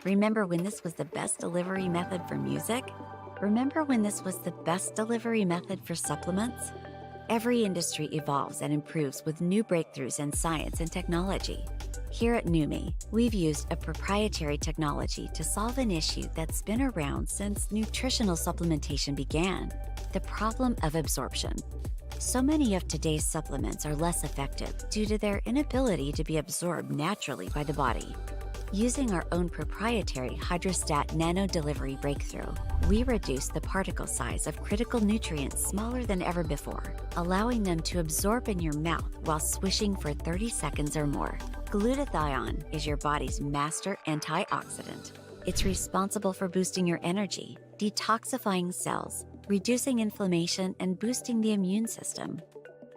Remember when this was the best delivery method for music? Remember when this was the best delivery method for supplements? Every industry evolves and improves with new breakthroughs in science and technology. Here at Numi, we've used a proprietary technology to solve an issue that's been around since nutritional supplementation began: the problem of absorption. So many of today's supplements are less effective due to their inability to be absorbed naturally by the body. Using our own proprietary hydrostat nano delivery breakthrough, we reduce the particle size of critical nutrients smaller than ever before, allowing them to absorb in your mouth while swishing for 30 seconds or more. Glutathione is your body's master antioxidant. It's responsible for boosting your energy, detoxifying cells, reducing inflammation, and boosting the immune system.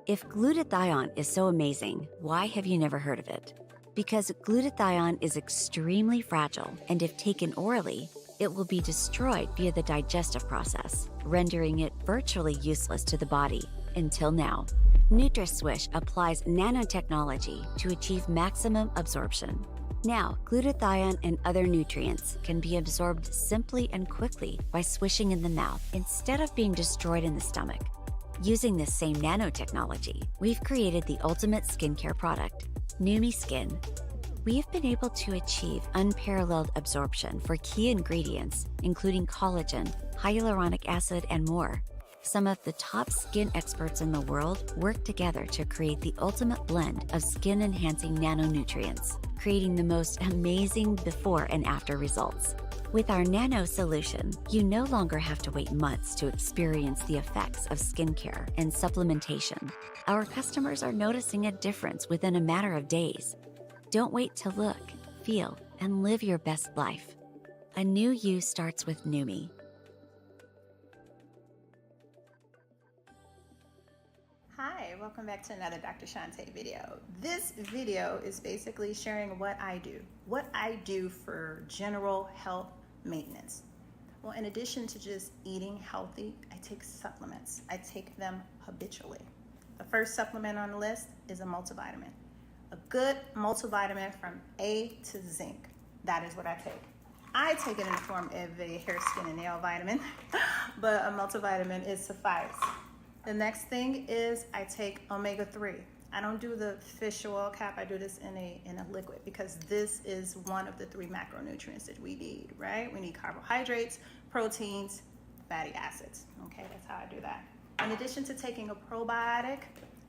If glutathione is so amazing, why have you never heard of it? Because glutathione is extremely fragile, and if taken orally, it will be destroyed via the digestive process, rendering it virtually useless to the body. Until now, NutraSwish applies nanotechnology to achieve maximum absorption. Now, glutathione and other nutrients can be absorbed simply and quickly by swishing in the mouth instead of being destroyed in the stomach. Using this same nanotechnology, we've created the ultimate skincare product, Numi Skin. We've been able to achieve unparalleled absorption for key ingredients, including collagen, hyaluronic acid, and more. Some of the top skin experts in the world work together to create the ultimate blend of skin-enhancing nanonutrients, creating the most amazing before and after results. With our nano solution, you no longer have to wait months to experience the effects of skincare and supplementation. Our customers are noticing a difference within a matter of days. Don't wait to look, feel, and live your best life. A new you starts with Numi. Hi, welcome back to another Dr. Shante video. This video is basically sharing what I do for general health maintenance. Well, in addition to just eating healthy, I take supplements. I take them habitually. The first supplement on the list is a multivitamin. A good multivitamin from A to zinc. That is what I take. I take it in the form of a hair, skin, and nail vitamin, but a multivitamin is suffice. The next thing is I take omega-3. I don't do the fish oil cap. I do this in a liquid because this is one of the 3 macronutrients that we need, right? We need carbohydrates, proteins, fatty acids. Okay, that's how I do that. In addition to taking a probiotic,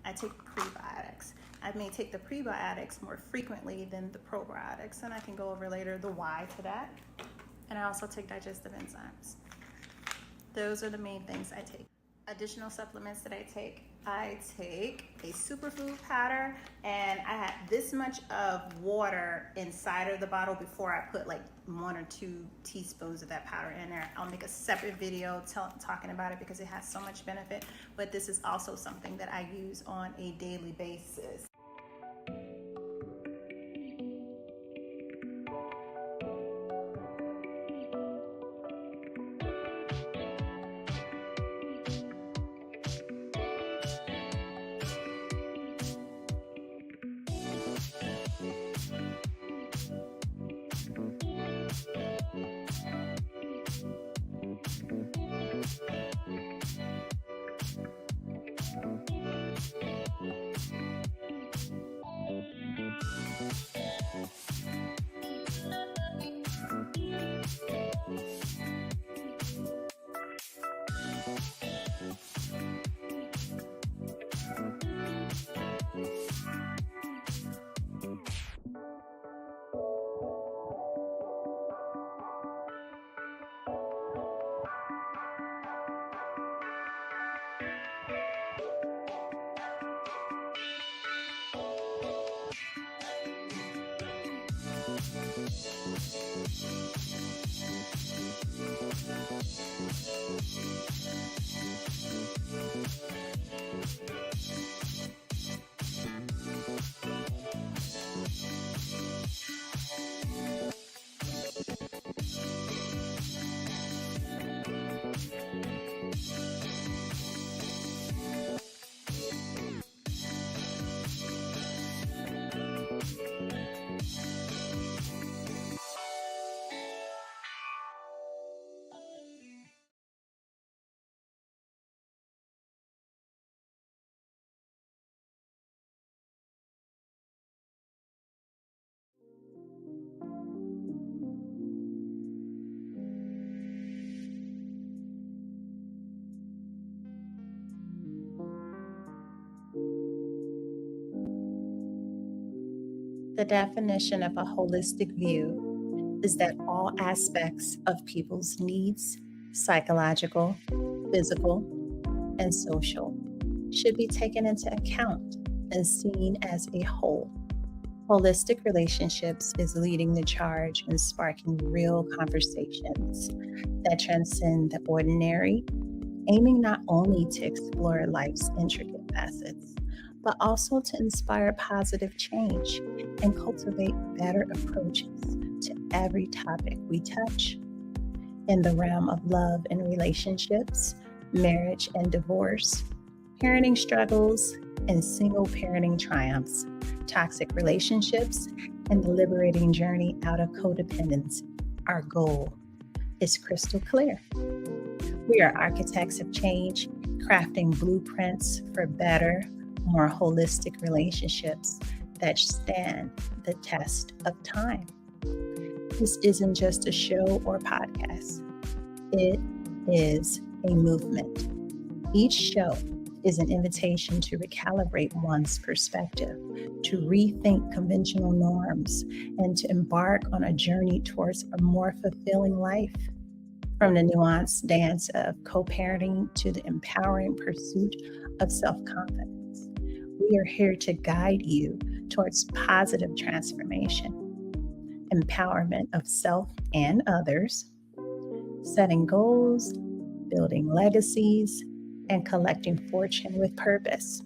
I take prebiotics. I may take the prebiotics more frequently than the probiotics, and I can go over later the why to that. And I also take digestive enzymes. Those are the main things I take. Additional supplements that I take a superfood powder, and I have this much of water inside of the bottle before I put like 1 or 2 teaspoons of that powder in there. I'll make a separate video talking about it because it has so much benefit, but this is also something that I use on a daily basis. The definition of a holistic view is that all aspects of people's needs, psychological, physical, and social, should be taken into account and seen as a whole. Holistic relationships is leading the charge and sparking real conversations that transcend the ordinary, aiming not only to explore life's intricate facets, but also to inspire positive change and cultivate better approaches to every topic we touch. In the realm of love and relationships, marriage and divorce, parenting struggles and single parenting triumphs, toxic relationships, and the liberating journey out of codependency, our goal is crystal clear. We are architects of change, crafting blueprints for better, more holistic relationships that stand the test of time. This isn't just a show or podcast. It is a movement. Each show is an invitation to recalibrate one's perspective, to rethink conventional norms, and to embark on a journey towards a more fulfilling life. From the nuanced dance of co-parenting to the empowering pursuit of self-confidence, we are here to guide you towards positive transformation, empowerment of self and others, setting goals, building legacies, and collecting fortune with purpose.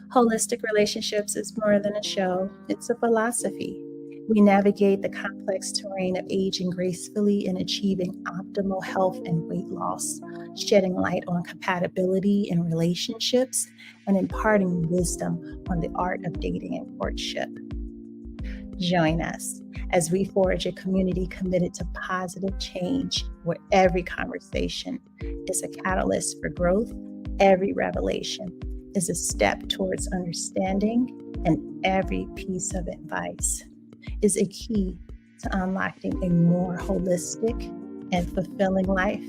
Holistic relationships is more than a show, it's a philosophy. We navigate the complex terrain of aging gracefully and achieving optimal health and weight loss, shedding light on compatibility in relationships and imparting wisdom on the art of dating and courtship. Join us as we forge a community committed to positive change, where every conversation is a catalyst for growth, every revelation is a step towards understanding, and every piece of advice is a key to unlocking a more holistic and fulfilling life.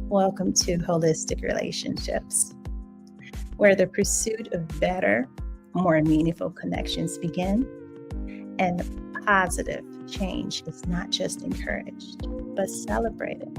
Welcome to Holistic Relationships, where the pursuit of better, more meaningful connections begin, and positive change is not just encouraged, but celebrated.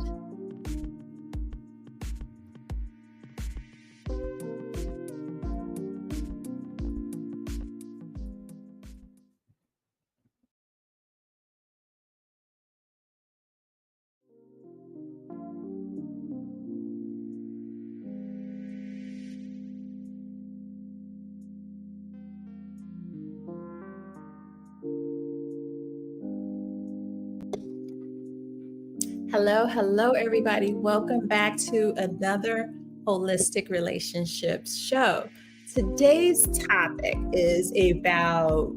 Hello, everybody. Welcome back to another Holistic Relationships show. Today's topic is about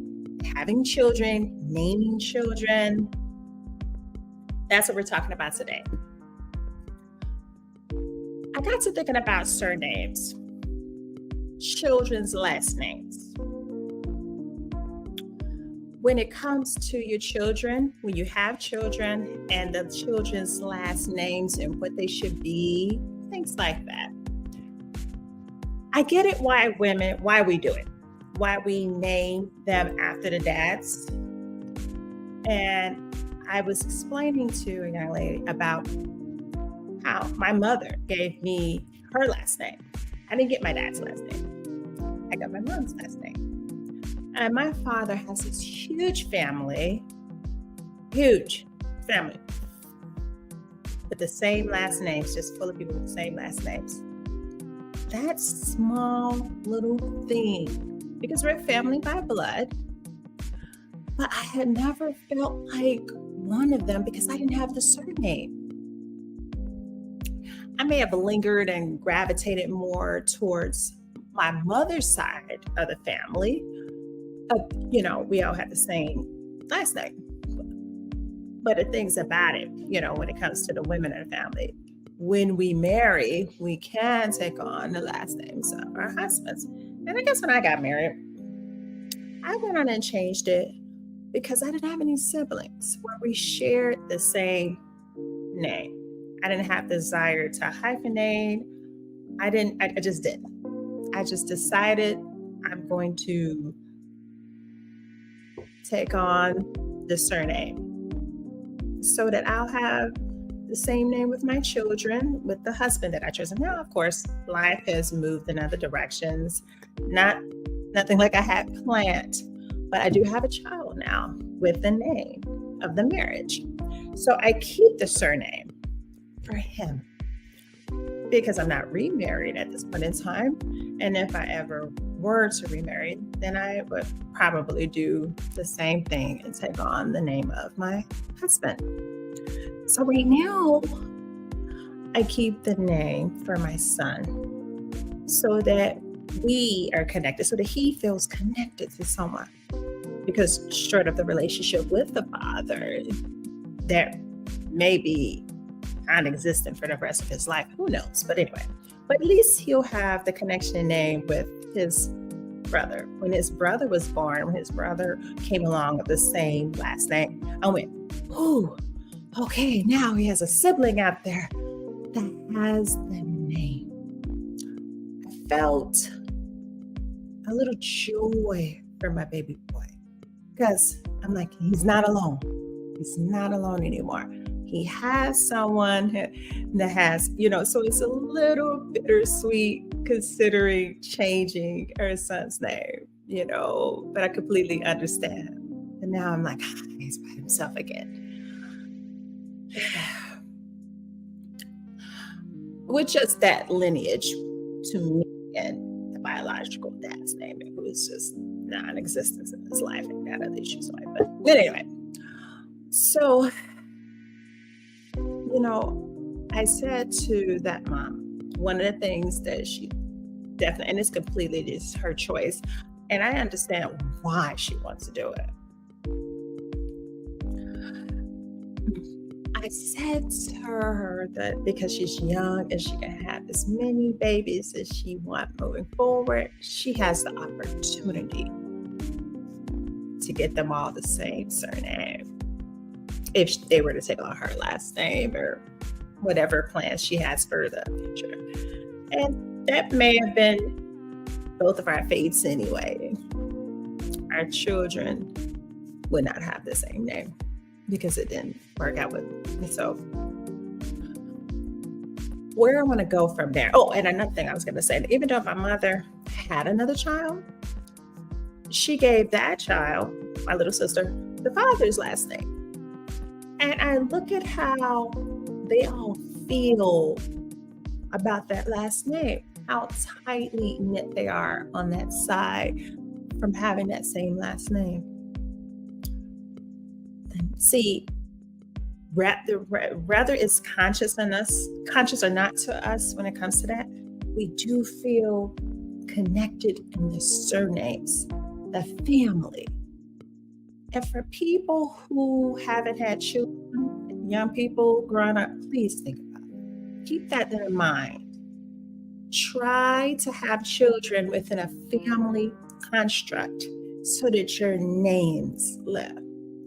having children, naming children. That's what we're talking about today. I got to thinking about surnames, children's last names. When it comes to your children, when you have children and the children's last names and what they should be, things like that. I get it why we do it, why we name them after the dads. And I was explaining to a young lady about how my mother gave me her last name. I didn't get my dad's last name. I got my mom's last name. And my father has this huge family, with the same last names, just full of people with the same last names. That small little thing, because we're family by blood, but I had never felt like one of them because I didn't have the surname. I may have lingered and gravitated more towards my mother's side of the family. We all had the same last name. But the things about it, when it comes to the women in the family, when we marry, we can take on the last names of our husbands. And I guess when I got married, I went on and changed it because I didn't have any siblings where we shared the same name. I didn't have the desire to hyphenate. I just just decided I'm going to, take on the surname so that I'll have the same name with my children, with the husband that I chose. And now, of course, life has moved in other directions. Nothing like I had planned, but I do have a child now with the name of the marriage. So I keep the surname for him because I'm not remarried at this point in time. And if I ever were to remarry, then I would probably do the same thing and take on the name of my husband. So right now, I keep the name for my son so that we are connected, so that he feels connected to someone. Because short of the relationship with the father, that may be non-existent for the rest of his life. Who knows? But anyway, but at least he'll have the connection name with his brother. When his brother was born, when his brother came along with the same last name, I went, oh, okay, now he has a sibling out there that has the name. I felt a little joy for my baby boy because I'm like, he's not alone. He's not alone anymore. He has someone that has, so it's a little bittersweet considering changing her son's name, but I completely understand. And now I'm like, he's by himself again. With just that lineage to me and the biological dad's name, who is just non-existent in his life and got other issues in life. But anyway, so I said to that mom, one of the things that she definitely, and it's completely just her choice, and I understand why she wants to do it. I said to her that because she's young and she can have as many babies as she wants moving forward, she has the opportunity to get them all the same surname if they were to take on her last name or whatever plans she has for the future. And that may have been both of our fates anyway. Our children would not have the same name because it didn't work out with me. So where I want to go from there. Oh, and another thing I was going to say, even though my mother had another child, she gave that child, my little sister, the father's last name. And I look at how they all feel about that last name, how tightly knit they are on that side from having that same last name. And see, rather it's conscious or not to us when it comes to that, we do feel connected in the surnames, the family. And for people who haven't had children, young people growing up, please think about it. Keep that in mind. Try to have children within a family construct so that your names live.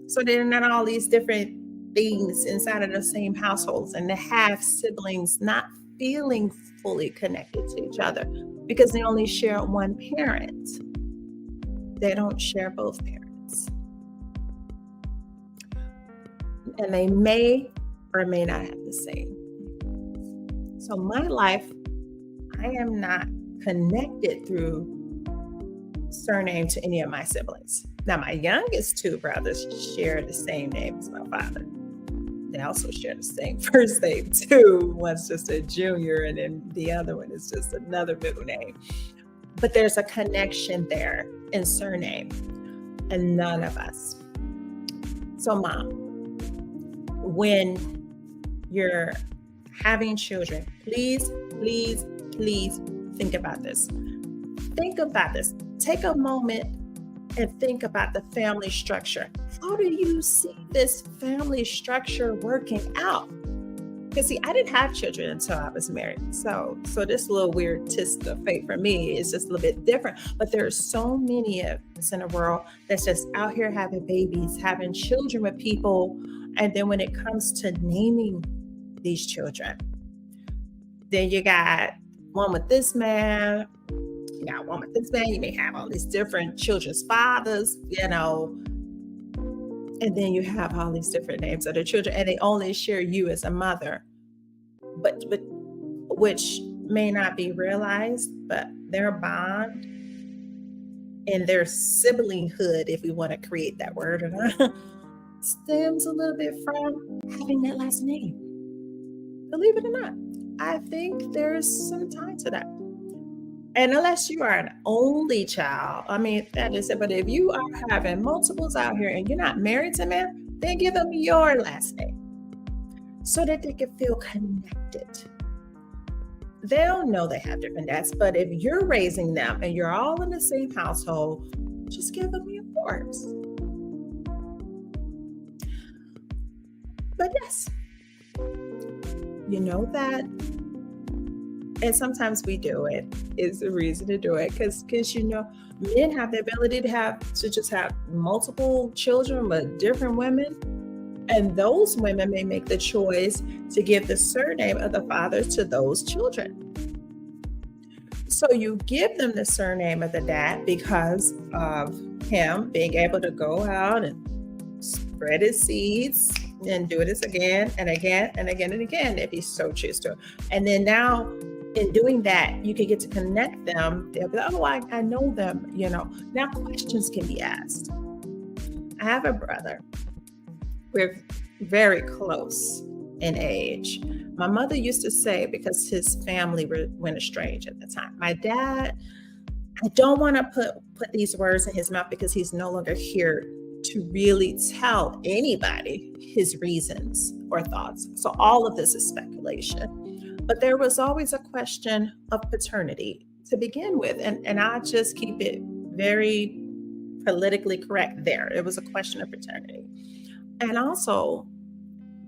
So they're not all these different things inside of the same households, and to have siblings not feeling fully connected to each other because they only share one parent. They don't share both parents. And they may or may not have the same. So my life, I am not connected through surname to any of my siblings. Now, my youngest two brothers share the same name as my father. They also share the same first name too. One's just a junior and then the other one is just another middle name. But there's a connection there in surname and none of us. So Mom, when you're having children, please think about this. Think about this. Take a moment and think about the family structure. How do you see this family structure working out? Because see, I didn't have children until I was married. So this little weird twist of fate for me is just a little bit different. But there are so many of us in the world that's just out here having babies, having children with people. And then when it comes to naming these children, then you got one with this man, you got one with this man, you may have all these different children's fathers, And then you have all these different names of the children, and they only share you as a mother, but which may not be realized, but their bond and their siblinghood, if we want to create that word or not, stems a little bit from having that last name. Believe it or not, I think there's some tie to that. And unless you are an only child, I mean, that is it. But if you are having multiples out here and you're not married to them, then give them your last name so that they can feel connected. They'll know they have different dads, but if you're raising them and you're all in the same household, just give them yours. But yes, you know that. And sometimes we do it. It's a reason to do it because men have the ability to just have multiple children with different women. And those women may make the choice to give the surname of the father to those children. So you give them the surname of the dad because of him being able to go out and spread his seeds and do this again and again and again and again if he so chooses to. And then now, in doing that, you can get to connect them. They'll be like, oh, I know them, Now questions can be asked. I have a brother. We're very close in age. My mother used to say, because his family went estranged at the time, my dad, I don't want to put these words in his mouth because he's no longer here to really tell anybody his reasons or thoughts. So all of this is speculation. But there was always a question of paternity to begin with. And I'll just keep it very politically correct there. It was a question of paternity. And also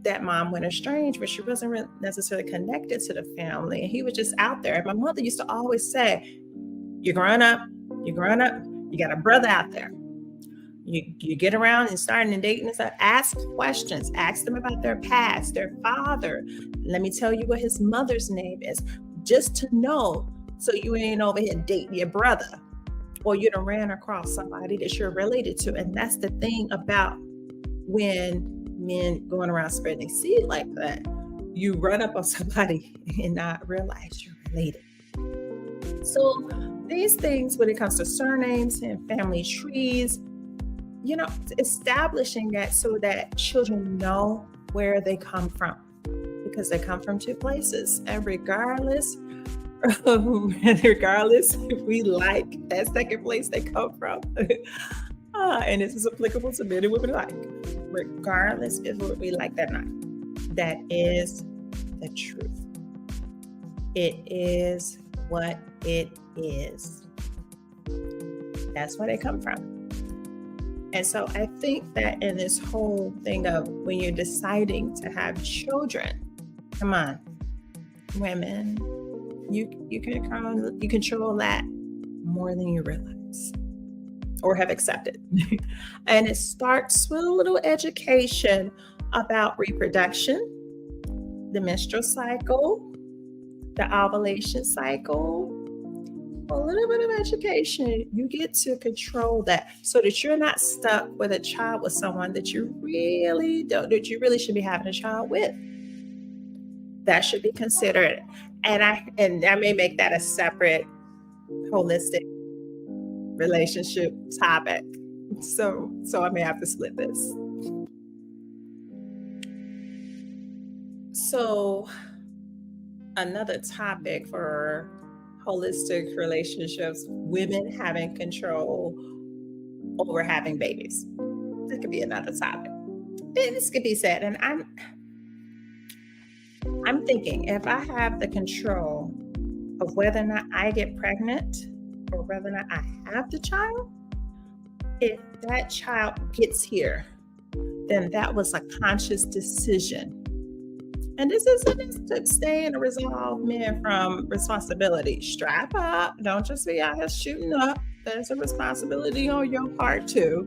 that mom went estranged, but she wasn't necessarily connected to the family. And he was just out there. And my mother used to always say, you're growing up, you got a brother out there. You get around and starting and dating and stuff, ask questions, ask them about their past, their father. Let me tell you what his mother's name is, just to know, so you ain't over here dating your brother or you done ran across somebody that you're related to. And that's the thing about when men going around spreading seed like that, you run up on somebody and not realize you're related. So these things, when it comes to surnames and family trees, establishing that so that children know where they come from, because they come from two places. And regardless if we like that second place they come from, and this is applicable to men and women alike, regardless if we like that or not, that is the truth. It is what it is. That's where they come from. And so I think that in this whole thing of when you're deciding to have children, come on, women, you can control that more than you realize or have accepted. And it starts with a little education about reproduction, the menstrual cycle, the ovulation cycle. A little bit of education, you get to control that so that you're not stuck with a child with someone that you really should be having a child with. That should be considered. And I may make that a separate holistic relationship topic. So I may have to split this. So another topic for holistic relationships, women having control over having babies. That could be another topic. And this could be said, and I'm thinking, if I have the control of whether or not I get pregnant or whether or not I have the child, if that child gets here, then that was a conscious decision. And this isn't to stay and resolve men from responsibility. Strap up. Don't just be out here shooting up. There's a responsibility on your part too.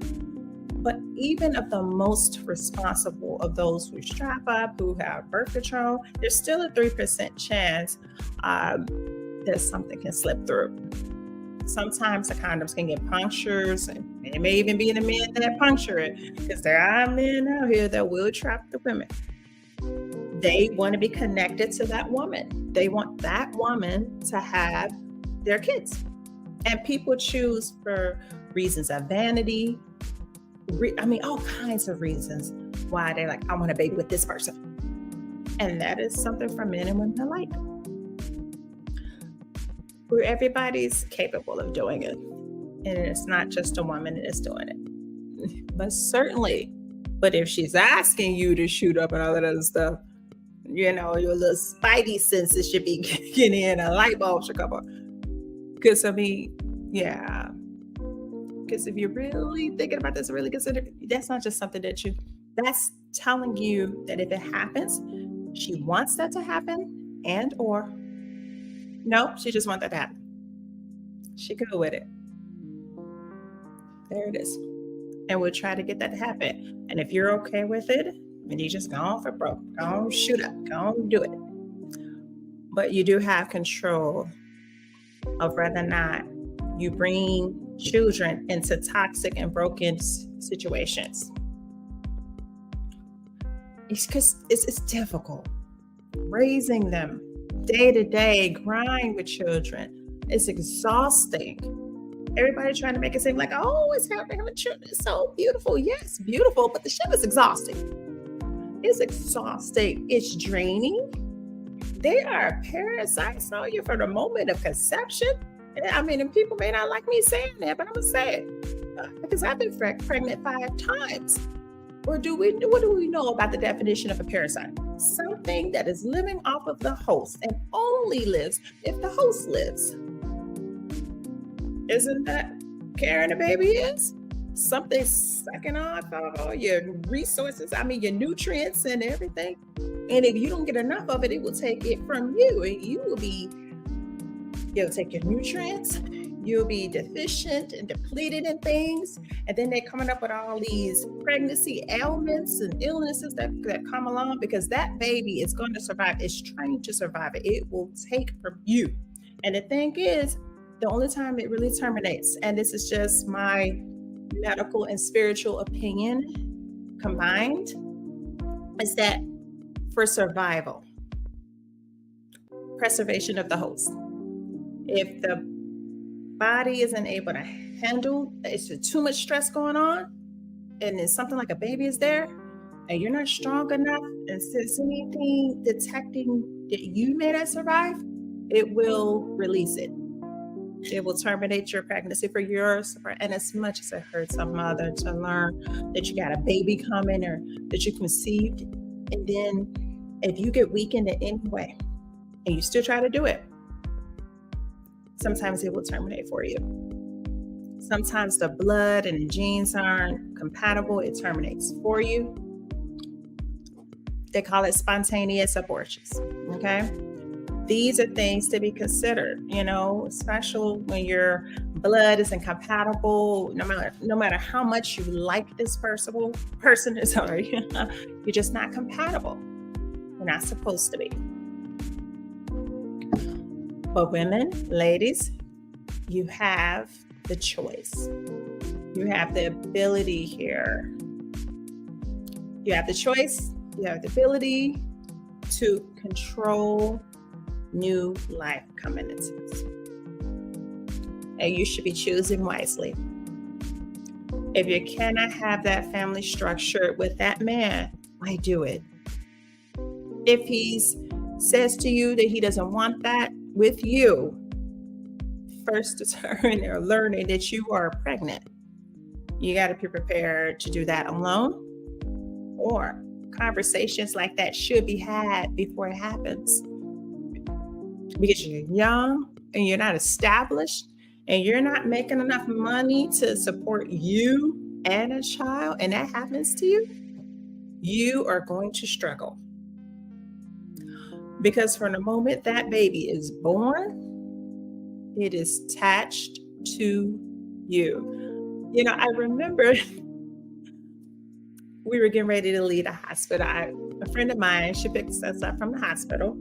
But even of the most responsible of those who strap up, who have birth control, there's still a 3% chance that something can slip through. Sometimes the condoms can get punctures and It may even be the men that puncture it, because there are men out here that will trap the women. They want to be connected to that woman. They want that woman to have their kids. And people choose for reasons of vanity. All kinds of reasons why they're like, I want a baby with this person. And that is something for men and women alike. Where everybody's capable of doing it. And it's not just a woman that is doing it. But if she's asking you to shoot up and all that other stuff, your little spidey senses should be kicking in, a light bulb should come on. Because if you're really thinking about this, really consider, that's not just something that's telling you that if it happens, she wants that to happen, and or no, she just wants that to happen. She go with it. There it is. And we'll try to get that to happen. And if you're okay with it, then you just go on for broke. Go on, shoot up. Go on, do it. But you do have control of whether or not you bring children into toxic and broken situations. It's because it's difficult. Raising them day to day, grind with children. It's exhausting. Everybody trying to make it seem like, oh, it's having children. It's so beautiful. Yes, beautiful, but the shit is exhausting. It's exhausting. It's draining. They are parasites on you from the moment of conception. And people may not like me saying that, but I'm going to say it. Because I've been pregnant 5 times. What do we know about the definition of a parasite? Something that is living off of the host and only lives if the host lives. Isn't that carrying a baby is? Something sucking off all your resources, your nutrients and everything. And if you don't get enough of it, it will take it from you. And you'll take your nutrients, you'll be deficient and depleted in things. And then they're coming up with all these pregnancy ailments and illnesses that come along, because that baby is going to survive. It's trying to survive it. It will take from you. And the thing is, the only time it really terminates, and this is just my medical and spiritual opinion combined, is that for survival, preservation of the host. If the body isn't able to handle, it's too much stress going on, and it's something like a baby is there, and you're not strong enough, and there's anything detecting that you may not survive, it will release it. It will terminate your pregnancy for yours. And as much as it hurts a mother to learn that you got a baby coming or that you conceived, and then if you get weakened in any way and you still try to do it, sometimes it will terminate for you. Sometimes the blood and the genes aren't compatible. It terminates for you. They call it spontaneous abortions. Okay. These are things to be considered, especially when your blood isn't compatible. No matter how much you like this person, you're just not compatible. You're not supposed to be. But women, ladies, you have the choice. You have the ability here. You have the choice. You have the ability to control new life coming into this. And you should be choosing wisely. If you cannot have that family structure with that man, why do it? If he says to you that he doesn't want that with you, first determine or learning that you are pregnant, you got to be prepared to do that alone, or conversations like that should be had before it happens. Because you're young and you're not established and you're not making enough money to support you and a child, and that happens to you, you are going to struggle. Because from the moment that baby is born, it is attached to you. I remember we were getting ready to leave the hospital. A friend of mine, she picked us up from the hospital.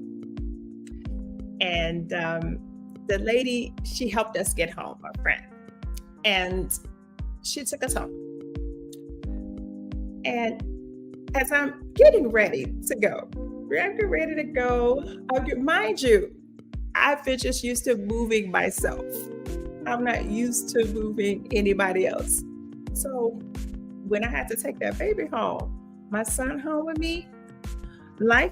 And the lady, she helped us get home, our friend. And she took us home. And as I'm getting ready to go, mind you, I've been just used to moving myself. I'm not used to moving anybody else. So when I had to take that baby home, my son home with me, life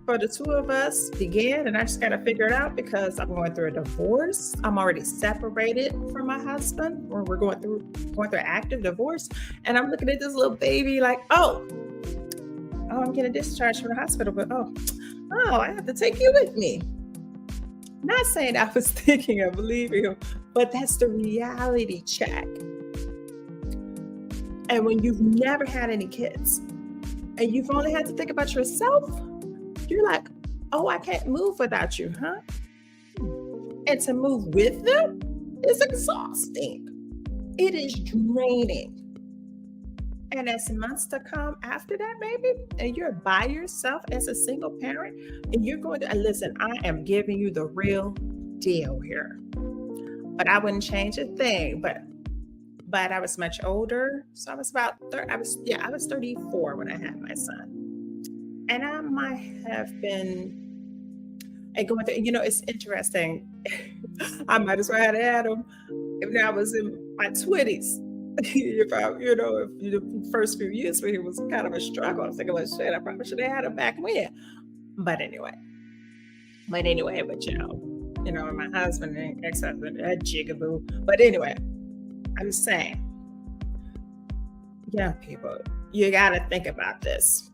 for the two of us began, and I just got to figure it out because I'm going through a divorce. I'm already separated from my husband, or we're going through active divorce, and I'm looking at this little baby like, oh, I'm getting discharged from the hospital, but I have to take you with me. Not saying I was thinking of leaving him, but that's the reality check. And when you've never had any kids and you've only had to think about yourself, you're like, oh, I can't move without you, huh? And to move with them is exhausting. It is draining. And as months to come after that, baby, and you're by yourself as a single parent, and you're going to listen, I am giving you the real deal here. But I wouldn't change a thing. But I was much older. So I was about I was 34 when I had my son. And I might have been going through, it's interesting. I might as well have had him if I was in my 20s. If the first few years when he was kind of a struggle, I was thinking, well, shit, I probably should have had him back when. But anyway, my husband and ex-husband, that jigaboo. But anyway, I'm saying, young people, you got to think about this.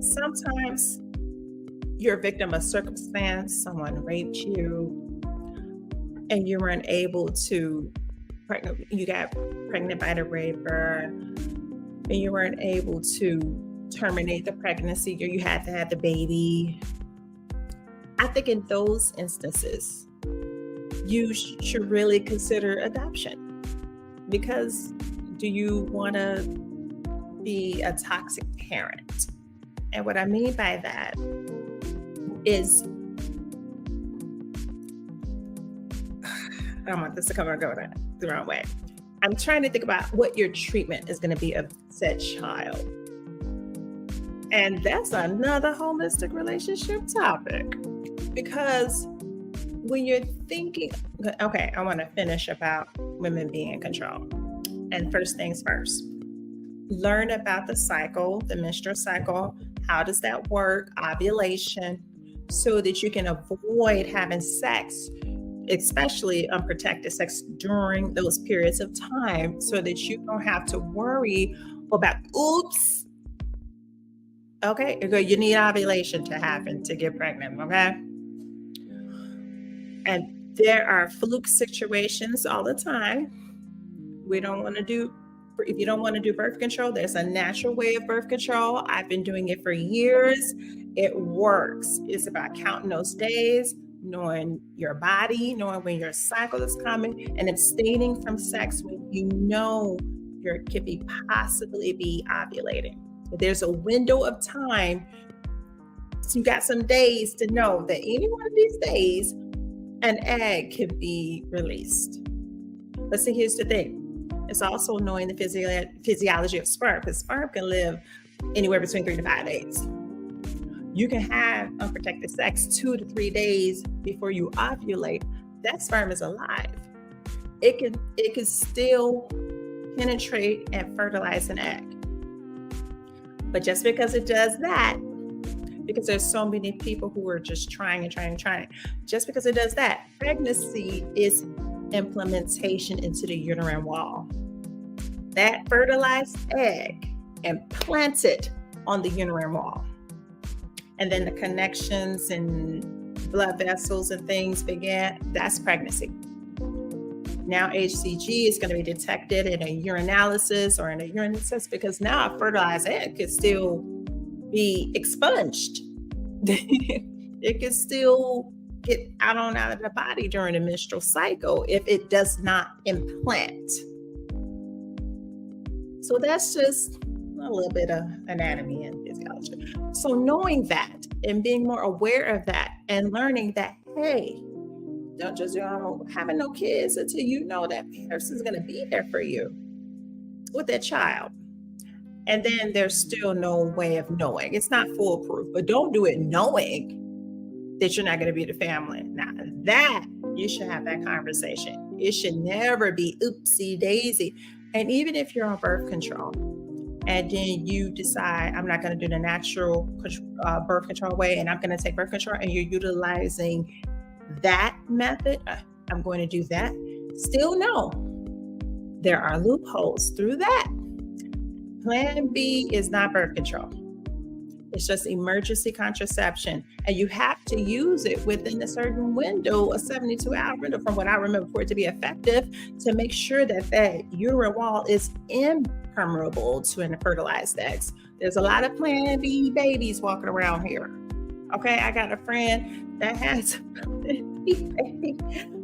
Sometimes you're a victim of circumstance. Someone raped you and you weren't able to you got pregnant by the raper and you weren't able to terminate the pregnancy, or you had to have the baby. I think in those instances, you should really consider adoption, because do you want to be a toxic parent? And what I mean by that is, I don't want this to come and go the wrong way. I'm trying to think about what your treatment is going to be of said child. And that's another holistic relationship topic. Because when you're thinking, okay, I want to finish about women being in control. And first things first, learn about the cycle, the menstrual cycle. How does that work? Ovulation, so that you can avoid having sex, especially unprotected sex during those periods of time, so that you don't have to worry about, oops. Okay, you need ovulation to happen to get pregnant, okay? And there are fluke situations all the time. If you don't want to do birth control, there's a natural way of birth control. I've been doing it for years. It works. It's about counting those days, knowing your body, knowing when your cycle is coming, and abstaining from sex when you know you could possibly be ovulating. But there's a window of time. So you got some days to know that any one of these days, an egg can be released. But see, here's the thing. It's also knowing the physiology of sperm, because sperm can live anywhere between 3 to 5 days. You can have unprotected sex 2 to 3 days before you ovulate. That sperm is alive. It can still penetrate and fertilize an egg. But just because it does that, because there's so many people who are just trying, just because it does that, pregnancy is implementation into the uterine wall. That fertilized egg implanted on the uterine wall. And then the connections and blood vessels and things began. That's pregnancy. Now HCG is going to be detected in a urinalysis or in a urine test, because now a fertilized egg could still be expunged. It could still get out of the body during the menstrual cycle if it does not implant. So that's just a little bit of anatomy and physiology. So knowing that and being more aware of that and learning that, hey, Don't just having no kids until you know that person's going to be there for you with that child. And then there's still no way of knowing. It's not foolproof, but don't do it knowing that you're not going to be the family. Now that you should have that conversation. It should never be oopsie daisy. And even if you're on birth control and then you decide I'm not going to do the natural birth control way and I'm going to take birth control and you're utilizing that method, I'm going to do that. Still no, there are loopholes through that. Plan B is not birth control. It's just emergency contraception. And you have to use it within a certain window, a 72-hour window from what I remember, for it to be effective, to make sure that that uterine wall is impermeable to unfertilized eggs. There's a lot of Plan B babies walking around here. Okay, I got a friend that has Plan B baby.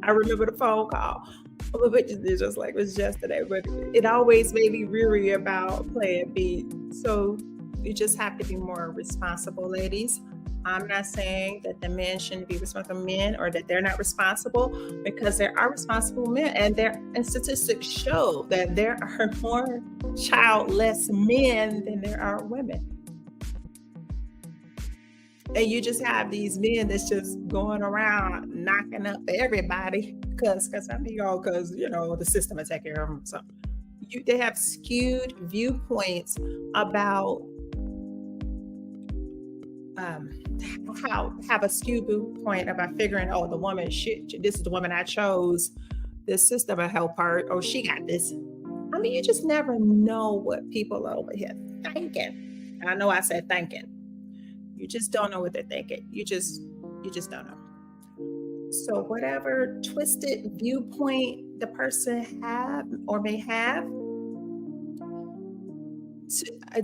I remember the phone call. It's just like it was yesterday, but it always made me weary about Plan B. So you just have to be more responsible, ladies. I'm not saying that the men shouldn't be responsible men or that they're not responsible, because there are responsible men, and statistics show that there are more childless men than there are women. And you just have these men that's just going around knocking up everybody because the system will take care of them. So they have skewed viewpoints about have a skewed viewpoint about figuring, the woman, this is the woman I chose. This system will help her. Oh, she got this. I mean, you just never know what people are over here thinking. And I know I said thinking. You just don't know what they're thinking. You just don't know. So whatever twisted viewpoint the person have or may have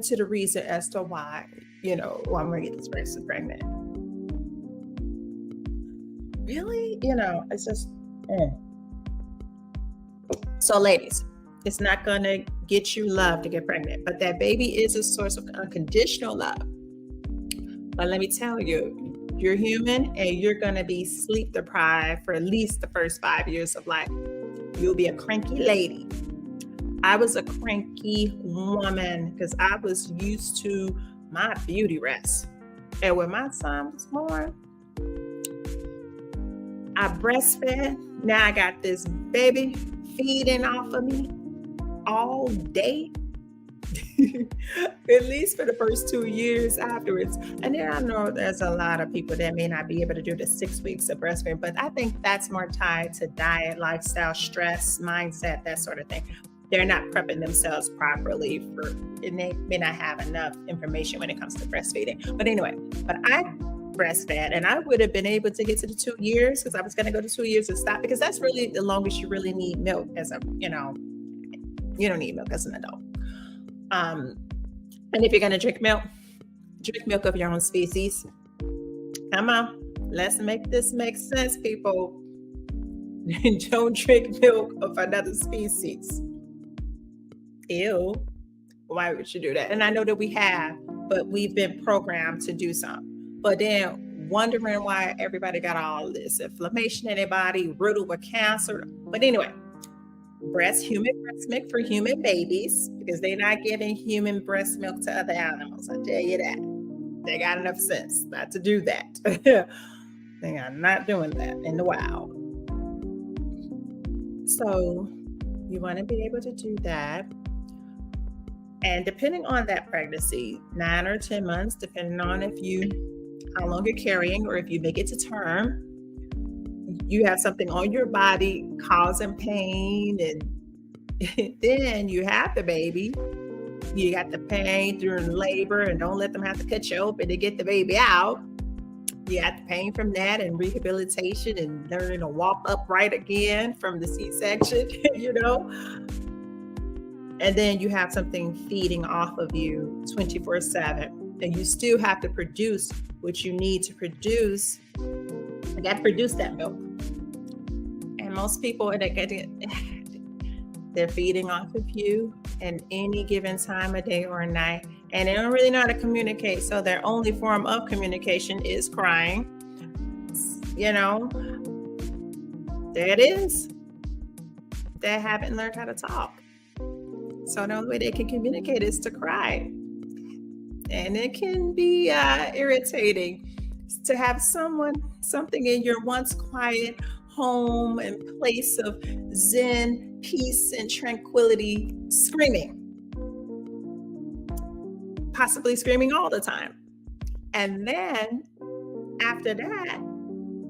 to the reason as to why, I'm going to get this person pregnant. Really? It's just, So ladies, it's not going to get you love to get pregnant, but that baby is a source of unconditional love. But let me tell you, you're human and you're going to be sleep deprived for at least the first 5 years of life. You'll be a cranky lady. I was a cranky woman because I was used to my beauty rest. And when my son was born, I breastfed. Now I got this baby feeding off of me all day. At least for the first 2 years afterwards. And then I know there's a lot of people that may not be able to do the 6 weeks of breastfeeding, but I think that's more tied to diet, lifestyle, stress, mindset, that sort of thing. They're not prepping themselves properly and they may not have enough information when it comes to breastfeeding. But anyway, I breastfed and I would have been able to get to the 2 years because I was going to go to 2 years and stop, because that's really the longest you really need milk as you don't need milk as an adult. And if you're going to drink milk of your own species. Come on, let's make this make sense, people. Don't drink milk of another species. Ew. Why would you do that? And I know that we have, but we've been programmed to do something. But then wondering why everybody got all this inflammation in their body, riddled with cancer. But anyway, human breast milk for human babies, because they're not giving human breast milk to other animals. I tell you that. They got enough sense not to do that. They are not doing that in the wild. So you want to be able to do that. And depending on that pregnancy, 9 or 10 months, depending on how long you're carrying or if you make it to term, you have something on your body causing pain, and then you have the baby. You got the pain during labor, and don't let them have to cut you open to get the baby out. You got the pain from that and rehabilitation and learning to walk upright again from the C-section, And then you have something feeding off of you 24/7, and you still have to produce what you need to produce. You got to produce that milk. And most people, they're feeding off of you at any given time of day or night, and they don't really know how to communicate. So their only form of communication is crying, there it is. They haven't learned how to talk. So the only way they can communicate is to cry. And it can be irritating to have something in your once quiet home and place of zen, peace, and tranquility screaming. Possibly screaming all the time. And then after that,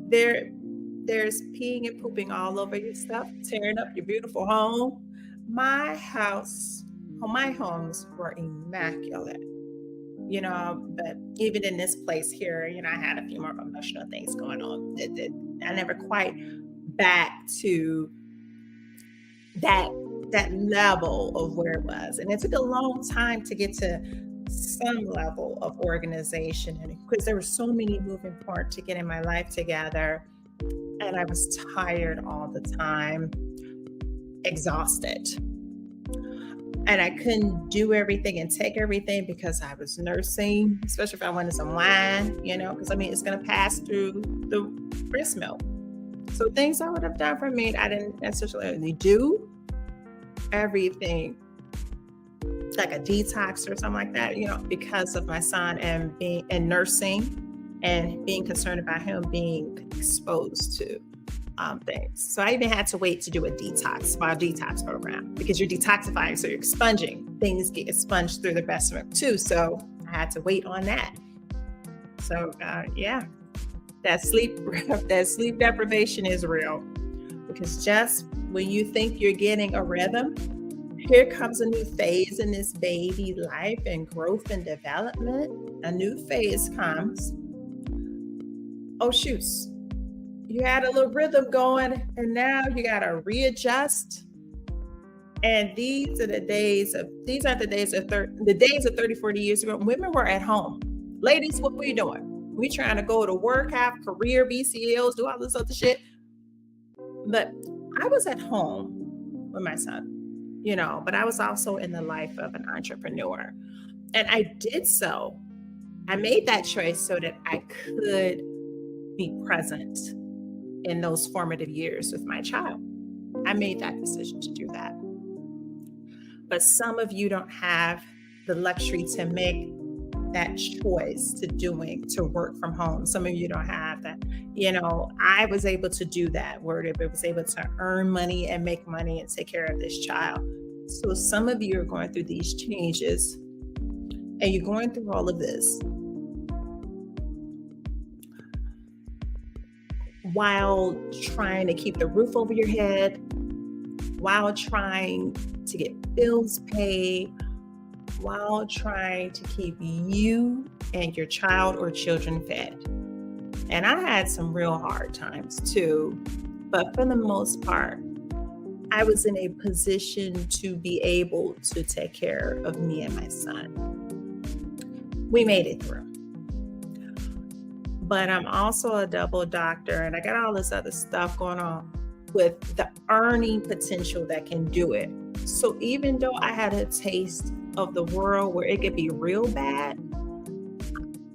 there's peeing and pooping all over your stuff, tearing up your beautiful home. My homes were immaculate, but even in this place here, I had a few more emotional things going on that I never quite back to that level of where it was. And it took a long time to get to some level of organization, and because there were so many moving parts to get in my life together, and I was tired all the time, exhausted, and I couldn't do everything and take everything because I was nursing, especially if I wanted some wine, because it's going to pass through the breast milk. So things I would have done for me, I didn't necessarily do everything like a detox or something like that, because of my son and nursing and being concerned about him being exposed to things. So I even had to wait to do a detox program, because you're detoxifying, so you're expunging. Things get expunged through the breast milk too. So I had to wait on that. So that sleep deprivation is real, because just when you think you're getting a rhythm, here comes a new phase in this baby life and growth and development. A new phase comes. Oh, shoots. You had a little rhythm going, and now you got to readjust. And these are the days of 30, 40 years ago. Women were at home. Ladies, what were you doing? We trying to go to work, have career, BCLs, do all this other shit. But I was at home with my son, but I was also in the life of an entrepreneur. And I did so. I made that choice so that I could be present in those formative years with my child. I made that decision to do that. But some of you don't have the luxury to make that choice to work from home. Some of you don't have that. I was able to do that, where I was able to earn money and make money and take care of this child. So some of you are going through these changes, and you're going through all of this while trying to keep the roof over your head, while trying to get bills paid, while trying to keep you and your child or children fed. And I had some real hard times too, but for the most part, I was in a position to be able to take care of me and my son. We made it through. But I'm also a double doctor, and I got all this other stuff going on with the earning potential that can do it. So even though I had a taste of the world where it could be real bad,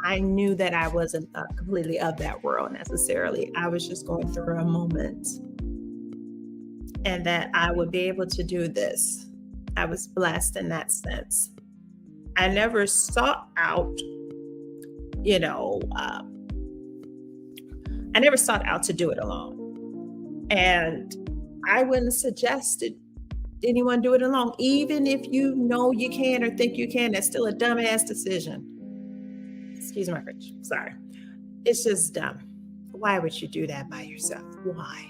I knew that I wasn't completely of that world necessarily. I was just going through a moment, and that I would be able to do this. I was blessed in that sense. I never sought out, I never sought out to do it alone. And I wouldn't suggest anyone do it alone. Even if you know you can or think you can, that's still a dumbass decision. Excuse my French, sorry. It's just dumb. Why would you do that by yourself? Why?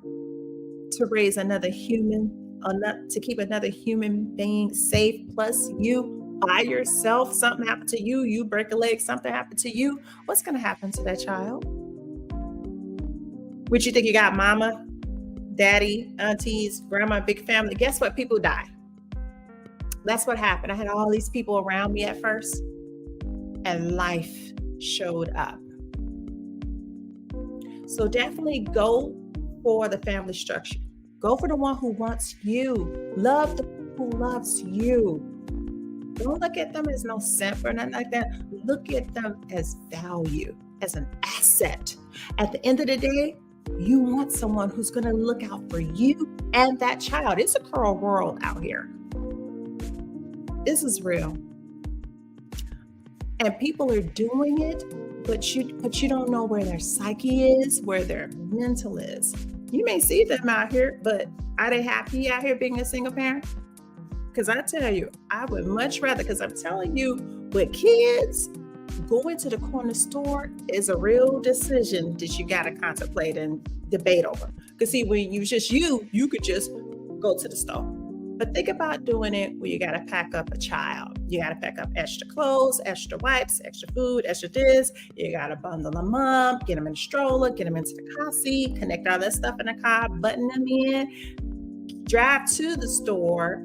To raise another human, to keep another human being safe, plus you by yourself, something happened to you, you break a leg, something happened to you, what's going to happen to that child? Would you think you got mama, daddy, aunties, grandma, big family? Guess what? People die. That's what happened. I had all these people around me at first, and life showed up. So definitely go for the family structure. Go for the one who wants you. Love the one who loves you. Don't look at them as no simp or nothing like that. Look at them as value, as an asset. At the end of the day, You want someone who's going to look out for you and that child. It's a cruel world out here. This is real. And people are doing it, but you don't know where their psyche is, where their mental is. You may see them out here, but are they happy out here being a single parent? Because I tell you, I would much rather, because I'm telling you, with kids, going to the corner store is a real decision that you got to contemplate and debate over. Because see, when you just you could just go to the store. But think about doing it where you got to pack up a child. You got to pack up extra clothes, extra wipes, extra food, extra this. You got to bundle them up, get them in the stroller, get them into the car seat, connect all that stuff in the car, button them in, drive to the store.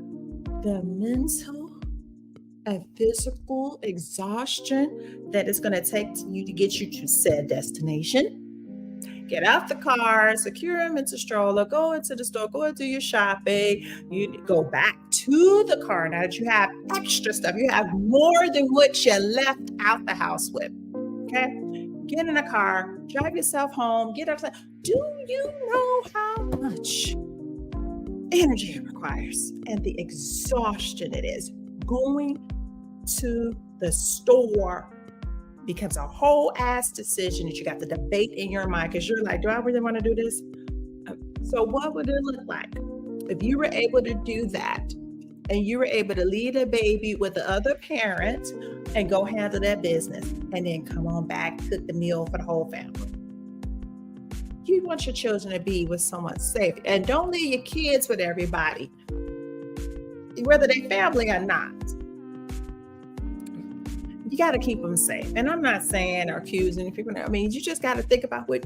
The mental and physical exhaustion that it's going to take you to get you to said destination. Get out the car, secure them into stroller, go into the store, go and do your shopping. You go back to the car now that you have extra stuff. You have more than what you left out the house with. Okay? Get in a car, drive yourself home, get outside. Do you know how much energy it requires and the exhaustion it is? Going to the store becomes a whole ass decision that you got to debate in your mind, because you're like, do I really want to do this? So what would it look like if you were able to do that and you were able to leave a baby with the other parent and go handle that business and then come on back, cook the meal for the whole family? You want your children to be with someone safe, and don't leave your kids with everybody, whether they family or not. You got to keep them safe. And I'm not saying or accusing people. I mean, you just got to think about what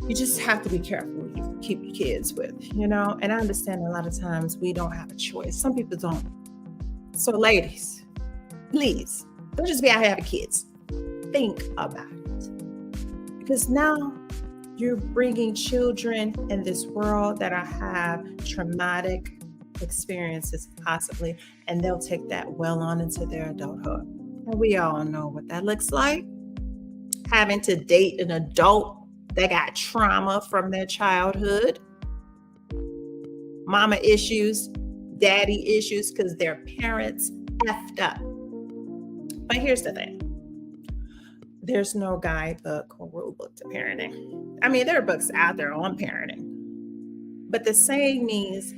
you just have to be careful when you keep your kids with, And I understand a lot of times we don't have a choice. Some people don't. So ladies, please don't just be out here having kids. Think about it. Because now you're bringing children in this world that have traumatic experiences possibly, and they'll take that well on into their adulthood. And we all know what that looks like. Having to date an adult that got trauma from their childhood. Mama issues, daddy issues because their parents effed up. But here's the thing. There's no guidebook or rule book to parenting. I mean, there are books out there on parenting. But the saying means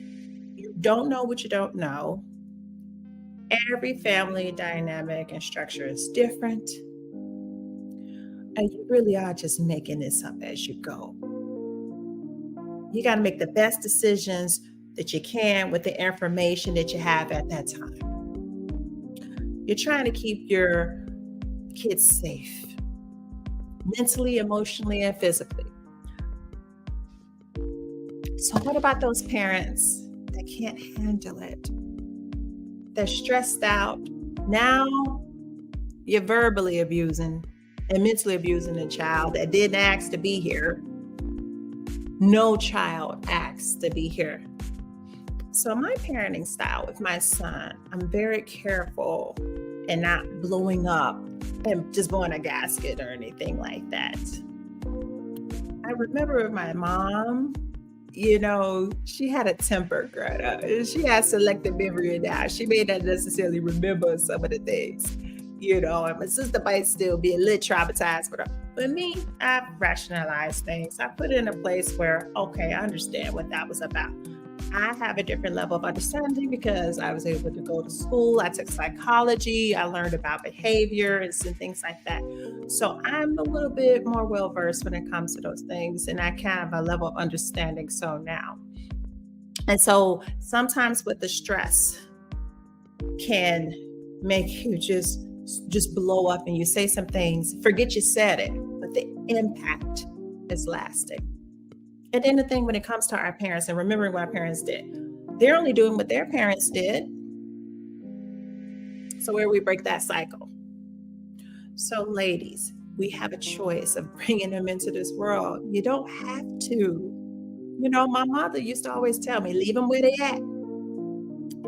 you don't know what you don't know. Every family dynamic and structure is different. And you really are just making this up as you go. You got to make the best decisions that you can with the information that you have at that time. You're trying to keep your kids safe, mentally, emotionally, and physically. So what about those parents that can't handle it? They're stressed out. Now you're verbally abusing and mentally abusing a child that didn't ask to be here. No child asked to be here. So my parenting style with my son, I'm very careful and not blowing up and just blowing a gasket or anything like that. I remember with my mom, she had a temper growing up. She had selective memory now. She may not necessarily remember some of the things, and my sister might still be a little traumatized with her. But me, I've rationalized things. I put it in a place where, okay, I understand what that was about. I have a different level of understanding because I was able to go to school. I took psychology. I learned about behavior and things like that. So I'm a little bit more well-versed when it comes to those things. And I kind of have a level of understanding so now. And so sometimes with the stress can make you just blow up and you say some things, forget you said it, but the impact is lasting. And then the thing when it comes to our parents and remembering what our parents did, they're only doing what their parents did. So where we break that cycle. So ladies, we have a choice of bringing them into this world. You don't have to. My mother used to always tell me, leave them where they at.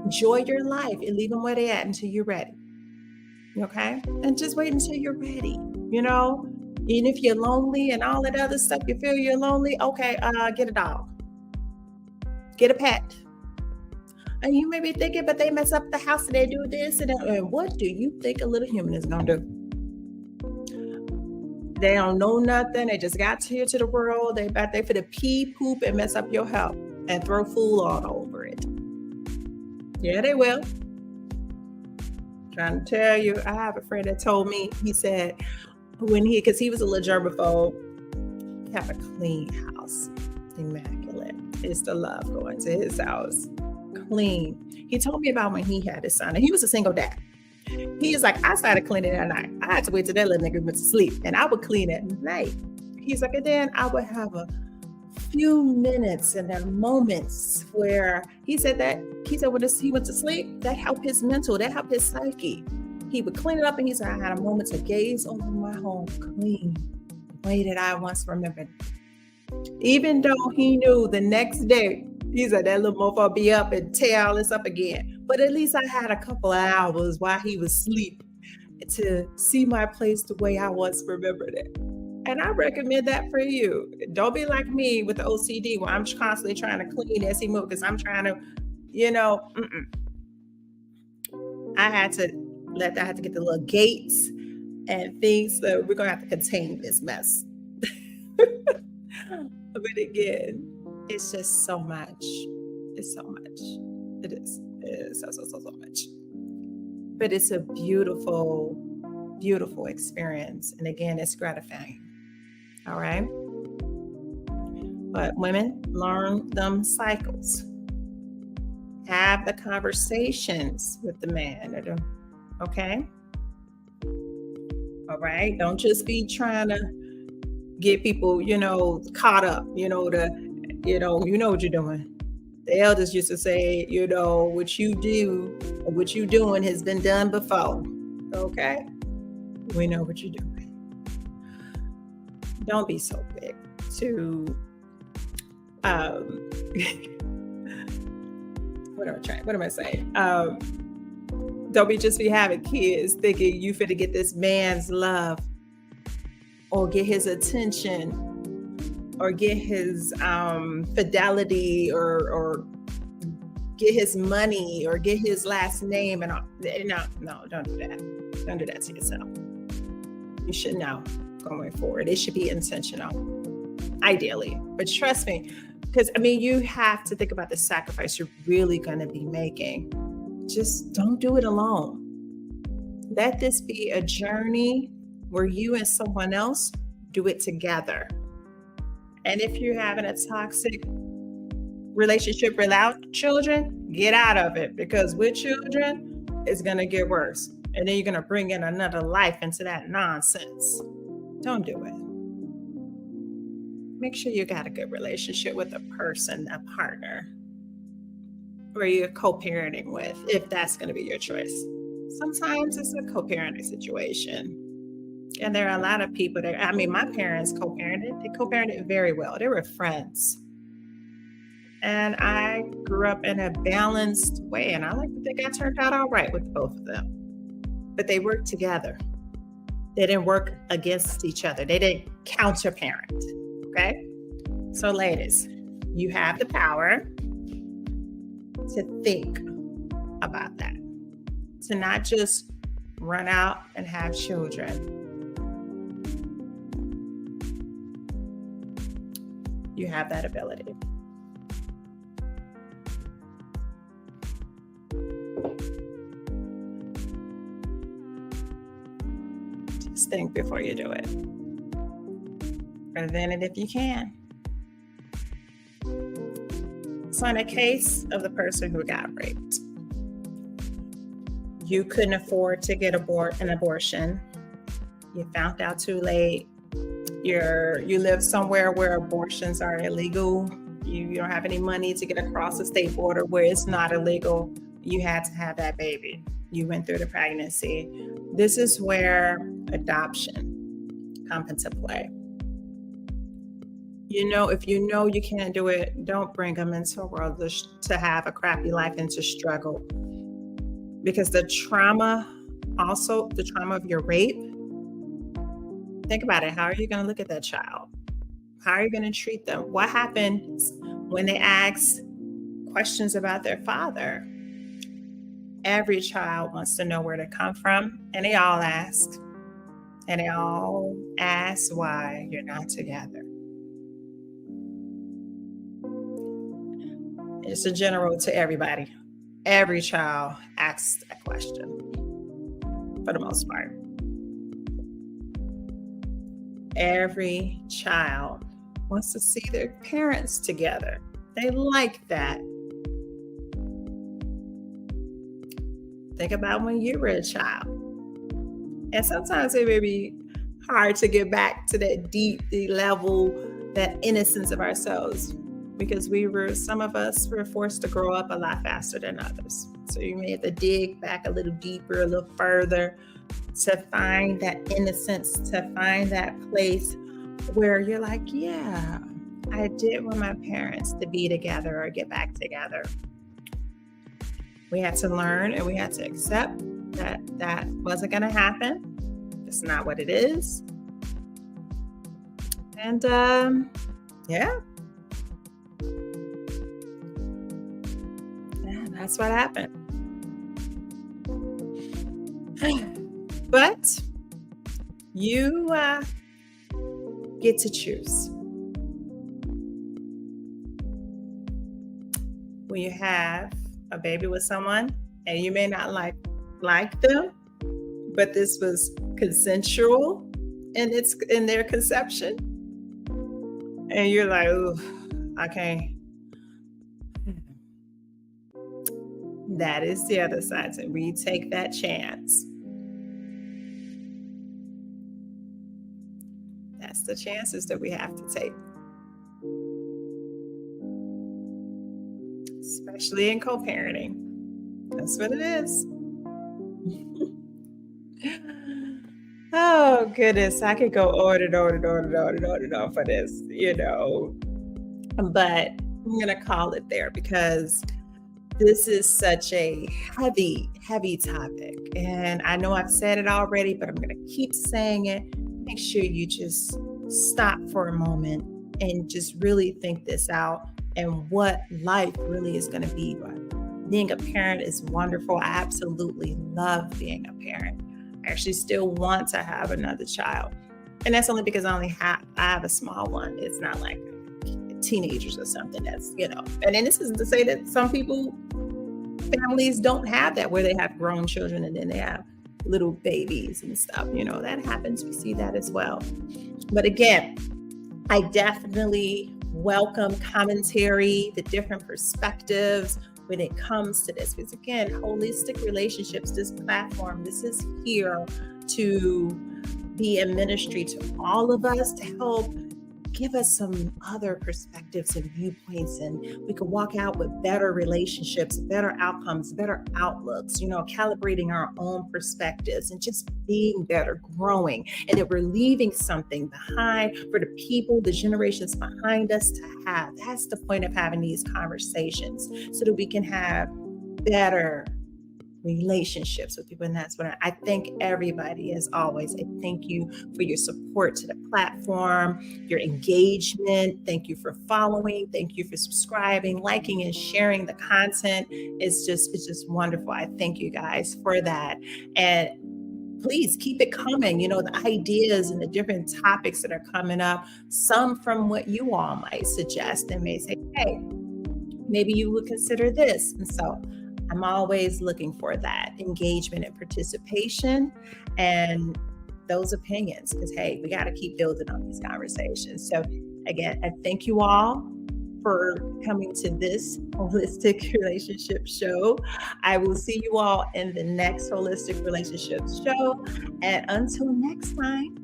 Enjoy your life and leave them where they at until you're ready. Okay? And just wait until you're ready. And if you're lonely and all that other stuff, you feel you're lonely, okay, get a dog. Get a pet. And you may be thinking, but they mess up the house and they do this and that. And what do you think a little human is gonna do? They don't know nothing. They just got here to the world. They about there for the pee, poop, and mess up your health and throw food all over it. Yeah, they will. Trying to tell you, I have a friend that told me, he said, because he was a little germaphobe, he have a clean house, immaculate. It's the love going to his house, clean. He told me about when he had his son, and he was a single dad. He was like, I started cleaning at night. I had to wait till that little nigga went to sleep, and I would clean at night. He's like, and then I would have a few minutes and then moments where he said when he went to sleep, that helped his mental, that helped his psyche. He would clean it up, and he said, I had a moment to gaze over my home clean, the way that I once remembered. Even though he knew the next day, he said that little motherfucker be up and tear all this up again. But at least I had a couple of hours while he was asleep to see my place the way I once remembered it. And I recommend that for you. Don't be like me with the OCD where I'm constantly trying to clean as he moves because I'm trying to, I had to get the little gates and things. So we're going to have to contain this mess. But again, it's just so much. It's so much. It is. It is so much. But it's a beautiful, beautiful experience. And again, it's gratifying. All right. But women, learn them cycles. Have the conversations with the man. Okay. All right. Don't just be trying to get people, caught up, you know what you're doing. The elders used to say, what you do or what you doing has been done before. Okay. We know what you're doing. Don't be so quick to, what am I saying? Don't be having kids thinking you finna get this man's love or get his attention or get his fidelity or get his money or get his last name. And no, don't do that. Don't do that to yourself. You should know going forward. It should be intentional, ideally. But trust me, because you have to think about the sacrifice you're really going to be making. Just don't do it alone. Let this be a journey where you and someone else do it together. And if you're having a toxic relationship without children, get out of it, because with children, it's going to get worse. And then you're going to bring in another life into that nonsense. Don't do it. Make sure you got a good relationship with a person, a partner, or you're co-parenting with, if that's going to be your choice. Sometimes it's a co-parenting situation. And there are a lot of people that, my parents co-parented. They co-parented very well. They were friends. And I grew up in a balanced way. And I like to think I turned out all right with both of them. But they worked together. They didn't work against each other. They didn't counter-parent. Okay? So ladies, you have the power to think about that. To not just run out and have children. You have that ability. Just think before you do it. Prevent it if you can. So in a case of the person who got raped, you couldn't afford to get an abortion. You found out too late. You live somewhere where abortions are illegal. You don't have any money to get across the state border where it's not illegal. You had to have that baby. You went through the pregnancy. This is where adoption comes into play. If you know you can't do it, don't bring them into a world to have a crappy life and to struggle. Because the trauma of your rape Think about it. How are you going to look at that child? How are you going to treat them? What happens when they ask questions about their father? Every child wants to know where to come from, and they all ask. And they all ask why you're not together. It's a general to everybody. Every child asks that question, for the most part. Every child wants to see their parents together. They like that. Think about when you were a child. And sometimes it may be hard to get back to that deep level, that innocence of ourselves, because some of us were forced to grow up a lot faster than others. So you may have to dig back a little deeper, a little further to find that innocence, to find that place where you're like, yeah, I did want my parents to be together or get back together. We had to learn and we had to accept that wasn't going to happen. It's not what it is. And yeah, that's what happened. But you get to choose. When you have a baby with someone and you may not like them, but this was consensual in their conception, and you're like, oh, I can't. That is the other side. So we take that chance. That's the chances that we have to take. Especially in co-parenting. That's what it is. Oh, goodness. I could go on and on for this, But I'm going to call it there because this is such a heavy, heavy topic. And I know I've said it already, but I'm going to keep saying it. Make sure you just stop for a moment and just really think this out and what life really is going to be. Being a parent is wonderful. I absolutely love being a parent. I actually still want to have another child. And that's only because I have a small one. It's not like teenagers or something that's, and then this isn't to say that some families don't have that, where they have grown children and then they have little babies and stuff, that happens. We see that as well. But again, I definitely welcome commentary, the different perspectives when it comes to this, because again, holistic relationships, this platform, this is here to be a ministry to all of us, to help give us some other perspectives and viewpoints, and we could walk out with better relationships, better outcomes, better outlooks, calibrating our own perspectives and just being better, growing, and that we're leaving something behind for the people, the generations behind us to have. That's the point of having these conversations, so that we can have better relationships with people. And that's what I thank everybody, as always. I thank you for your support to the platform, your engagement. Thank you for following. Thank you for subscribing, liking, and sharing the content. It's just wonderful. I thank you guys for that. And please keep it coming. The ideas and the different topics that are coming up, some from what you all might suggest and may say, hey, maybe you would consider this. And so I'm always looking for that engagement and participation and those opinions, because, hey, we got to keep building on these conversations. So again, I thank you all for coming to this Holistic Relationship Show. I will see you all in the next Holistic Relationship Show. And until next time,